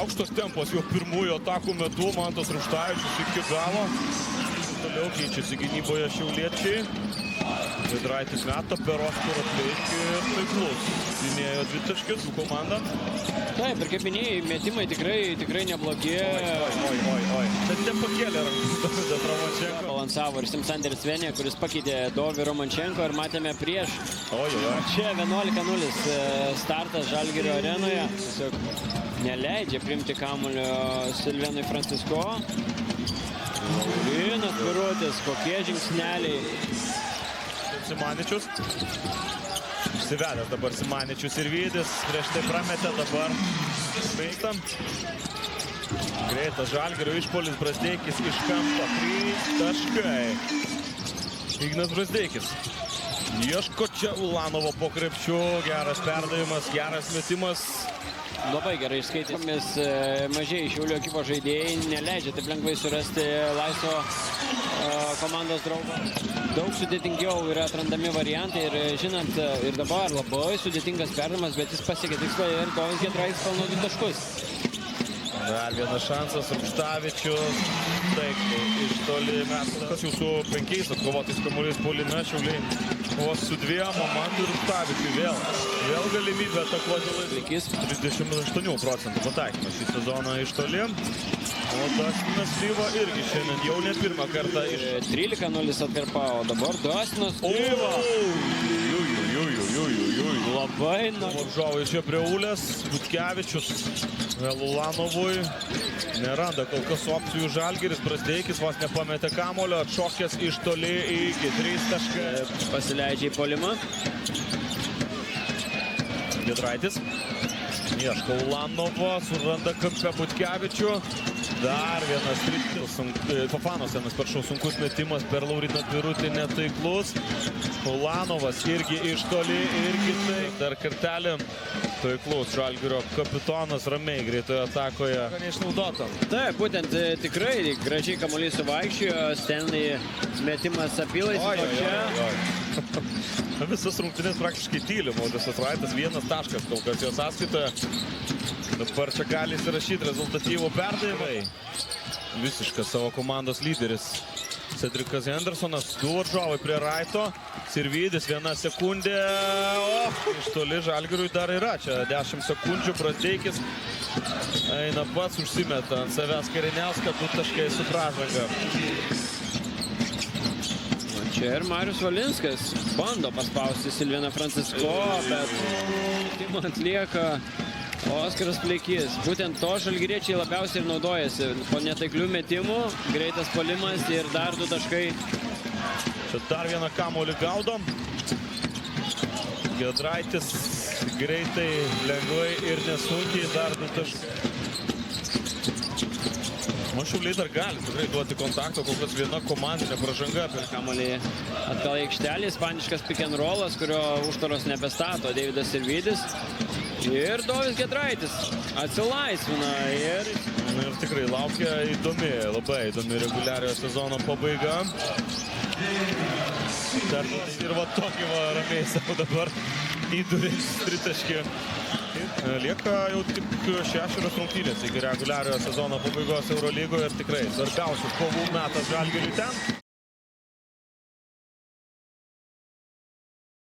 aukštas tempas jo pirmųjų atakų metu. Mantas Rūštavičius iki galo. Toliau keičiasi gynyboje šiauliečiai. Giedraitis meta per Oskarą Pleikį ir taiklus. Įmėjo dvitaškis komanda. Taip, ir kaip minėjai, metimai tikrai neblogi. Oi. Bet nepakėlė rankų Romančenko. Balansavo ir Simsanderis Venė, kuris pakeitė Dovį Romančenko ir matėme prieš. Čia 11-0 startas Žalgirio arenoje. Tiesiog neleidžia priimti kamuolio Silvenui Francisko. Laurinas Birutis, kokie žingsneliai. Simaničius. Išsivedęs dabar Simaničius ir Vydis. Prieš tai prametė dabar. Baigtam. Greitas Žalgirio išpuolis. Brazdeikis iš kampo. 3 taškai. Ignas Brazdeikis. Ieško čia Ulanovo po krepšiu. Geras perdavimas, geras metimas. Labai gerai išskaitėmis mažiai Šiaulių ekipos žaidėjai. Neleidžia taip lengvai surasti laisvo komandos draugo. Daug sudėtingiau yra atrandami variantai ir žinant, ir dabar labai sudėtingas perdavimas, bet jis pasiekė tikslą ir Dovis Giedraitis pelno 2 taškus. Dar vienas šansas, Rūštavičius. Taip, iš toli metas jau su 5 atkovotais kamuoliais puolime. Šiauliai kovos su 2, Mantui Rūštavičiui vėl galimybė atakuoti laisvai. 38% pataikymas šį sezoną iš toli. O Dastinas Slyva irgi šiandien jau ne pirmą kartą iš 13-0 atkarpa, o dabar Dastinas Slyva. Labai Varžovai čia prie Ulės, Butkevičius vėl Ulanovui. Neranda kol kas opcijų Žalgiris. Brazdeikis vos nepametė kamulio, atšokęs iš toli iki 3 taškai. Pasileidžia į puolimą. Giedraitis. Ieško Ulanovo, suranda kampe Butkevičių. Dar vienas tritis. Fafanos vienas sunkus metimas per Lauriną Birutį netaiklus. Ulanovas irgi iš toli, irgi taip. Dar kartelį taiklus Žalgirio kapitonas ramiai greitoje atakoje. Neišnaudotam. Taip, būtent tikrai gražiai kamuolys suvaikščiojo. Stanley metimas apylaisvį. Visas rungtynės praktiškai tyli. Modestas Raitas 1 taškas kol kas jo sąskaitoje. Dabar čia gali įsirašyti rezultatyvų perdavimai. Visiškas savo komandos lyderis Cedrikas Hendersonas. 2 varžovai prie Raito. Sirvydis 1 sekundė. Iš toli Žalgiriui dar yra. Čia 10 sekundžių. Brazdeikis eina pats, užsimeta ant savęs Kariniauską. 2 taškai su pražanga. Čia ir Marius Valinskas bando paspausti Silveną Francisko, bet timą atlieka Oskaras Pleikys. Būtent to žalgiriečiai labiausiai ir naudojasi. Po netaiklių metimų, greitas puolimas ir dar 2 taškai. Čia dar vieną kamuolį gaudom. Giedraitis greitai, lengvai ir nesunkiai dar 2 taškai. Šiauliai dar gali tikrai duoti kontaktą, kol kas viena komandinė pražanga. Kamuolį atgal į aikštelį, ispaniškas pick and rollas, kurio užtvaros nebestato Deividas Sirvydis. Ir Dovis Giedraitis atsilaisvina ir tikrai laukia labai įdomi reguliariojo sezono pabaiga. Ir va tokį ramiai savo dabar įdurės tritaškį. Lieka jau tik 6 rungtynės iki reguliariojo sezono pabaigos Eurolygoje ir tikrai svarbiausias kovų metas Žalgiriui ten.